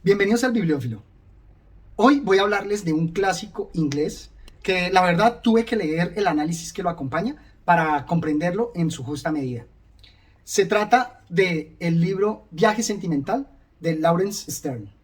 Bienvenidos al Bibliófilo. Hoy voy a hablarles de un clásico inglés que la verdad tuve que leer el análisis que lo acompaña para comprenderlo en su justa medida. Se trata del libro Viaje Sentimental de Laurence Sterne.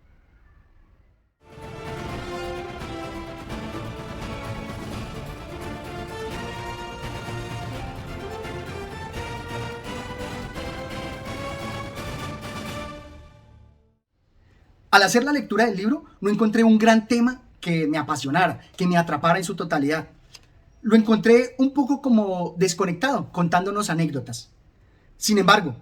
Al hacer la lectura del libro, no encontré un gran tema que me apasionara, que me atrapara en su totalidad. Lo encontré un poco como desconectado, contándonos anécdotas. Sin embargo,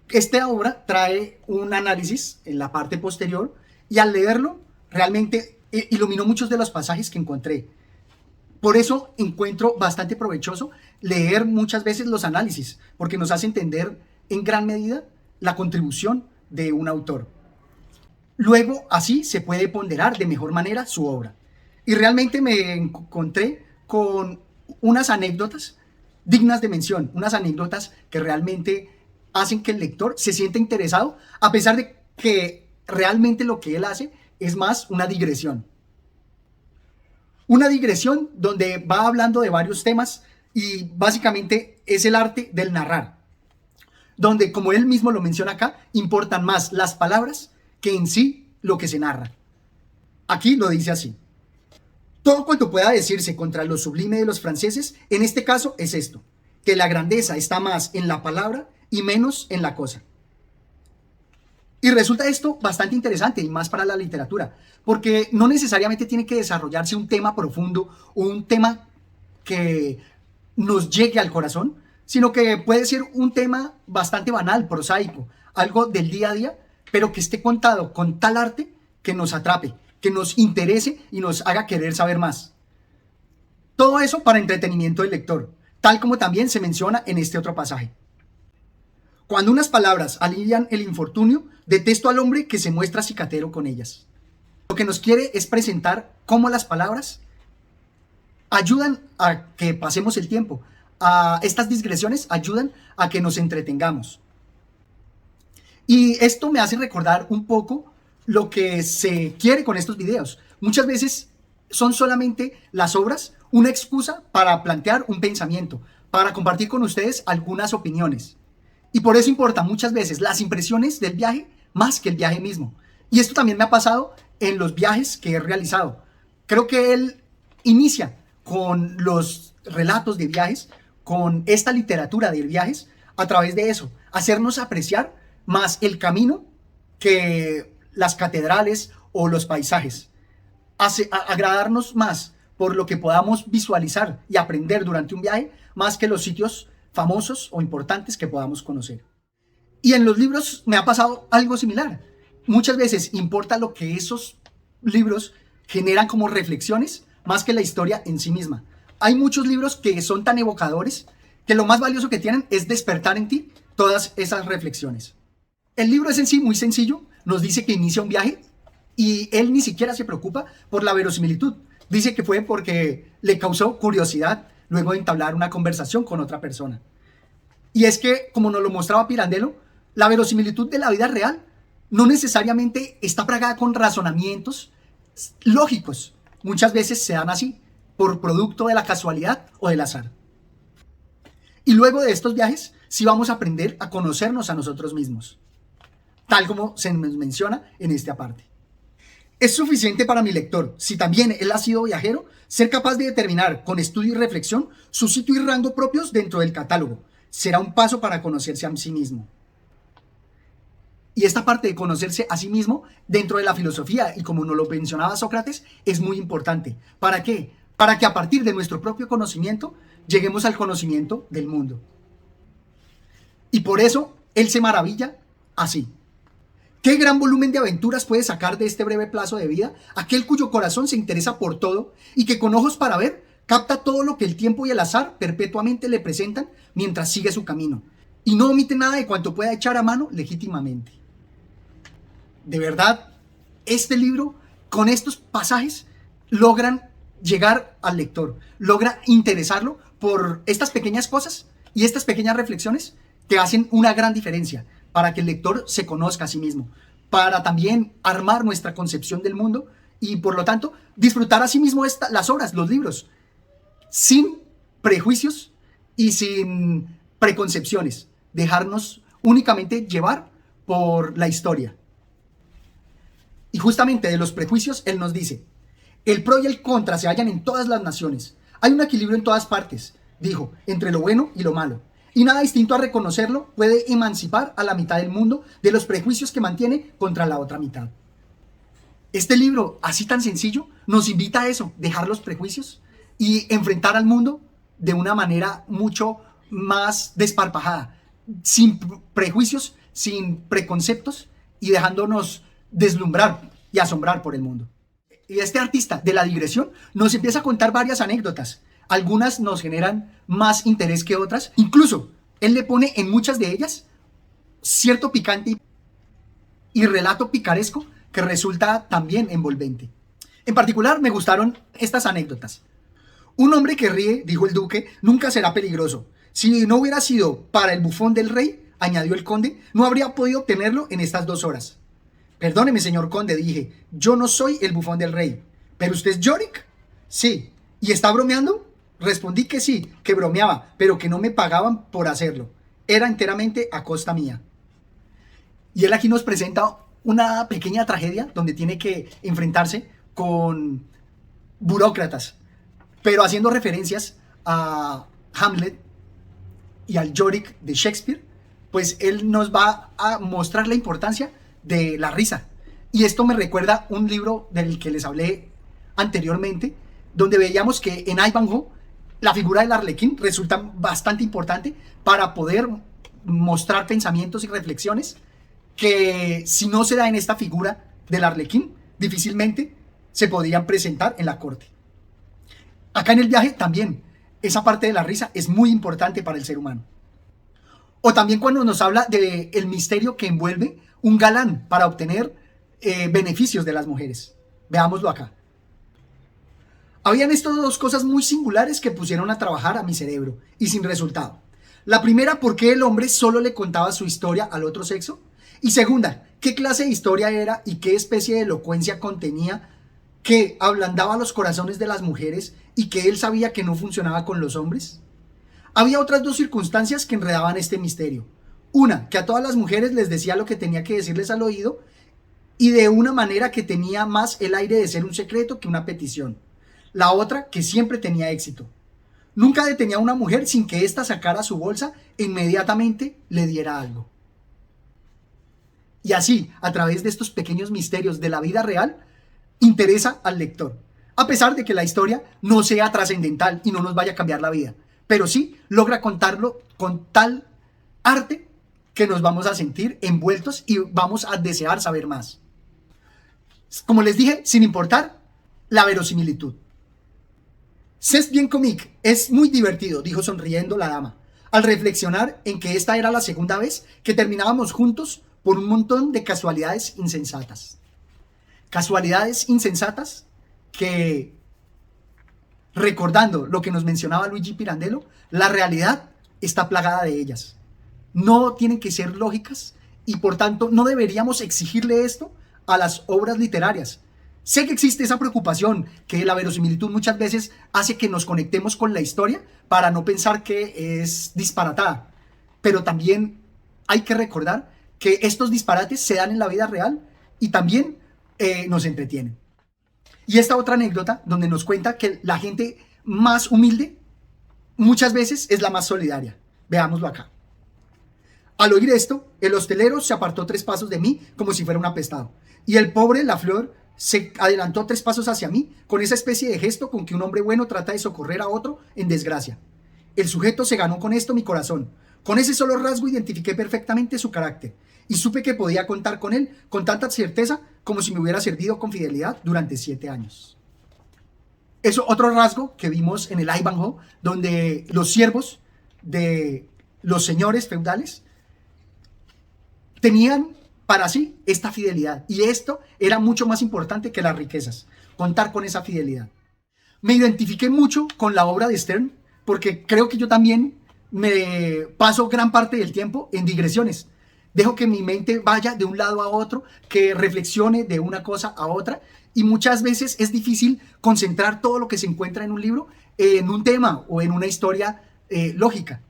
esta obra trae un análisis en la parte posterior y al leerlo realmente iluminó muchos de los pasajes que encontré. Por eso encuentro bastante provechoso leer muchas veces los análisis, porque nos hace entender en gran medida la contribución de un autor. Luego, así se puede ponderar de mejor manera su obra. Y realmente me encontré con unas anécdotas dignas de mención, unas anécdotas que realmente hacen que el lector se sienta interesado, a pesar de que realmente lo que él hace es más una digresión. Una digresión donde va hablando de varios temas y básicamente es el arte del narrar, donde, como él mismo lo menciona acá, importan más las palabras que en sí lo que se narra. Aquí lo dice así: todo cuanto pueda decirse contra lo sublime de los franceses, en este caso es esto, que la grandeza está más en la palabra y menos en la cosa. Y resulta esto bastante interesante y más para la literatura, porque no necesariamente tiene que desarrollarse un tema profundo o un tema que nos llegue al corazón, sino que puede ser un tema bastante banal, prosaico, algo del día a día, pero que esté contado con tal arte que nos atrape, que nos interese y nos haga querer saber más. Todo eso para entretenimiento del lector, tal como también se menciona en este otro pasaje. Cuando unas palabras alivian el infortunio, detesto al hombre que se muestra cicatero con ellas. Lo que nos quiere es presentar cómo las palabras ayudan a que pasemos el tiempo. Estas digresiones ayudan a que nos entretengamos. Y esto me hace recordar un poco lo que se quiere con estos videos. Muchas veces son solamente las obras una excusa para plantear un pensamiento, para compartir con ustedes algunas opiniones. Y por eso importan muchas veces las impresiones del viaje más que el viaje mismo. Y esto también me ha pasado en los viajes que he realizado. Creo que él inicia con los relatos de viajes, con esta literatura de viajes, a través de eso, hacernos apreciar más el camino que las catedrales o los paisajes. Agradarnos más por lo que podamos visualizar y aprender durante un viaje, más que los sitios famosos o importantes que podamos conocer. Y en los libros me ha pasado algo similar. Muchas veces importa lo que esos libros generan como reflexiones, más que la historia en sí misma. Hay muchos libros que son tan evocadores que lo más valioso que tienen es despertar en ti todas esas reflexiones. El libro es en sí muy sencillo, nos dice que inicia un viaje y él ni siquiera se preocupa por la verosimilitud. Dice que fue porque le causó curiosidad luego de entablar una conversación con otra persona. Y es que, como nos lo mostraba Pirandello, la verosimilitud de la vida real no necesariamente está plagada con razonamientos lógicos. Muchas veces se dan así, por producto de la casualidad o del azar. Y luego de estos viajes, sí vamos a aprender a conocernos a nosotros mismos, tal como se nos menciona en esta parte. Es suficiente para mi lector, si también él ha sido viajero, ser capaz de determinar con estudio y reflexión su sitio y rango propios dentro del catálogo. Será un paso para conocerse a sí mismo. Y esta parte de conocerse a sí mismo dentro de la filosofía, y como nos lo mencionaba Sócrates, es muy importante. ¿Para qué? Para que a partir de nuestro propio conocimiento lleguemos al conocimiento del mundo. Y por eso él se maravilla así. ¿Qué gran volumen de aventuras puede sacar de este breve plazo de vida aquel cuyo corazón se interesa por todo y que con ojos para ver capta todo lo que el tiempo y el azar perpetuamente le presentan mientras sigue su camino y no omite nada de cuanto pueda echar a mano legítimamente? De verdad, este libro, con estos pasajes, logran llegar al lector, logra interesarlo por estas pequeñas cosas y estas pequeñas reflexiones que hacen una gran diferencia para que el lector se conozca a sí mismo. para también armar nuestra concepción del mundo y por lo tanto disfrutar a sí mismo las obras, los libros, sin prejuicios y sin preconcepciones, dejarnos únicamente llevar por la historia. Y justamente de los prejuicios, él nos dice, el pro y el contra se hallan en todas las naciones. Hay un equilibrio en todas partes, dijo, entre lo bueno y lo malo. Y nada distinto a reconocerlo puede emancipar a la mitad del mundo de los prejuicios que mantiene contra la otra mitad. Este libro, así tan sencillo, nos invita a eso, dejar los prejuicios y enfrentar al mundo de una manera mucho más desparpajada, sin prejuicios, sin preconceptos y dejándonos deslumbrar y asombrar por el mundo. Y este artista de la digresión nos empieza a contar varias anécdotas. Algunas nos generan más interés que otras. Incluso, él le pone en muchas de ellas cierto picante y relato picaresco que resulta también envolvente. En particular, me gustaron estas anécdotas. Un hombre que ríe, dijo el duque, nunca será peligroso. Si no hubiera sido para el bufón del rey, añadió el conde, no habría podido obtenerlo en estas 2 horas. Perdóneme, señor conde, dije, yo no soy el bufón del rey. ¿Pero usted es Yorick? Sí. ¿Y está bromeando? Respondí que sí, que bromeaba, pero que no me pagaban por hacerlo. Era enteramente a costa mía. Y él aquí nos presenta una pequeña tragedia donde tiene que enfrentarse con burócratas, pero haciendo referencias a Hamlet y al Yorick de Shakespeare, pues él nos va a mostrar la importancia de la risa. Y esto me recuerda un libro del que les hablé anteriormente, donde veíamos que en Ivanhoe la figura del arlequín resulta bastante importante para poder mostrar pensamientos y reflexiones que si no se da en esta figura del arlequín, difícilmente se podrían presentar en la corte. Acá en el viaje también, esa parte de la risa es muy importante para el ser humano. O también cuando nos habla del misterio que envuelve un galán para obtener beneficios de las mujeres. Veámoslo acá. Habían estas 2 cosas muy singulares que pusieron a trabajar a mi cerebro y sin resultado. La primera, ¿por qué el hombre solo le contaba su historia al otro sexo? Y segunda, ¿qué clase de historia era y qué especie de elocuencia contenía que ablandaba los corazones de las mujeres y que él sabía que no funcionaba con los hombres? Había otras 2 circunstancias que enredaban este misterio. Una, que a todas las mujeres les decía lo que tenía que decirles al oído y de una manera que tenía más el aire de ser un secreto que una petición. La otra, que siempre tenía éxito. Nunca detenía a una mujer sin que ésta sacara su bolsa e inmediatamente le diera algo. Y así, a través de estos pequeños misterios de la vida real, interesa al lector. A pesar de que la historia no sea trascendental y no nos vaya a cambiar la vida, pero sí logra contarlo con tal arte que nos vamos a sentir envueltos y vamos a desear saber más. Como les dije, sin importar la verosimilitud. C'est bien comique, es muy divertido, dijo sonriendo la dama, al reflexionar en que esta era la segunda vez que terminábamos juntos por un montón de casualidades insensatas. Casualidades insensatas que, recordando lo que nos mencionaba Luigi Pirandello, la realidad está plagada de ellas. No tienen que ser lógicas y por tanto no deberíamos exigirle esto a las obras literarias. Sé que existe esa preocupación, que la verosimilitud muchas veces hace que nos conectemos con la historia para no pensar que es disparatada, pero también hay que recordar que estos disparates se dan en la vida real y también nos entretienen. Y esta otra anécdota donde nos cuenta que la gente más humilde muchas veces es la más solidaria. Veámoslo acá. Al oír esto, el hostelero se apartó 3 pasos de mí como si fuera un apestado. Y el pobre Lafleur se adelantó 3 pasos hacia mí con esa especie de gesto con que un hombre bueno trata de socorrer a otro en desgracia. El sujeto se ganó con esto mi corazón. Con ese solo rasgo identifiqué perfectamente su carácter y supe que podía contar con él con tanta certeza como si me hubiera servido con fidelidad durante 7 años. Eso otro rasgo que vimos en el Ivanhoe, donde los siervos de los señores feudales tenían para sí esta fidelidad, y esto era mucho más importante que las riquezas, contar con esa fidelidad. Me identifiqué mucho con la obra de Sterne porque creo que yo también me paso gran parte del tiempo en digresiones. Dejo que mi mente vaya de un lado a otro, que reflexione de una cosa a otra, y muchas veces es difícil concentrar todo lo que se encuentra en un libro en un tema o en una historia lógica.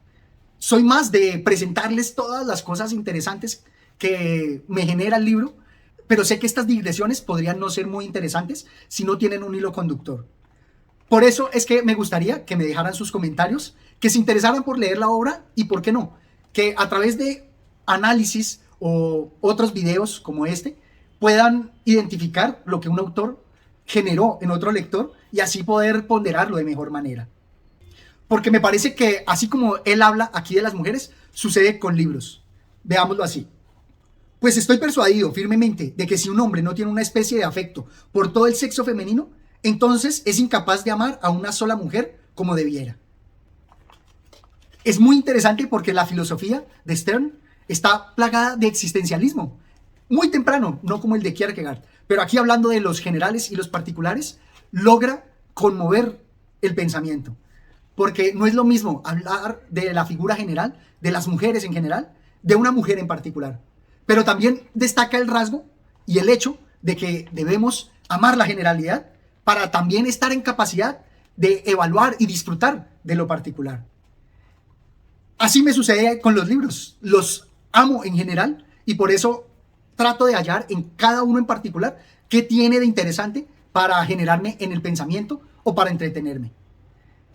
Soy más de presentarles todas las cosas interesantes que me genera el libro, pero sé que estas digresiones podrían no ser muy interesantes si no tienen un hilo conductor. Por eso es que me gustaría que me dejaran sus comentarios, que se interesaran por leer la obra y, ¿por qué no?, que a través de análisis o otros videos como este puedan identificar lo que un autor generó en otro lector y así poder ponderarlo de mejor manera. Porque me parece que así como él habla aquí de las mujeres, sucede con libros. Veámoslo así. Pues estoy persuadido firmemente de que si un hombre no tiene una especie de afecto por todo el sexo femenino, entonces es incapaz de amar a una sola mujer como debiera. Es muy interesante porque la filosofía de Stern está plagada de existencialismo. Muy temprano, no como el de Kierkegaard, pero aquí hablando de los generales y los particulares, logra conmover el pensamiento. Porque no es lo mismo hablar de la figura general, de las mujeres en general, de una mujer en particular. Pero también destaca el rasgo y el hecho de que debemos amar la generalidad para también estar en capacidad de evaluar y disfrutar de lo particular. Así me sucede con los libros. Los amo en general y por eso trato de hallar en cada uno en particular qué tiene de interesante para generarme en el pensamiento o para entretenerme.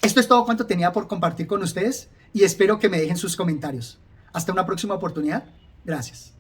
Esto es todo cuanto tenía por compartir con ustedes y espero que me dejen sus comentarios. Hasta una próxima oportunidad. Gracias.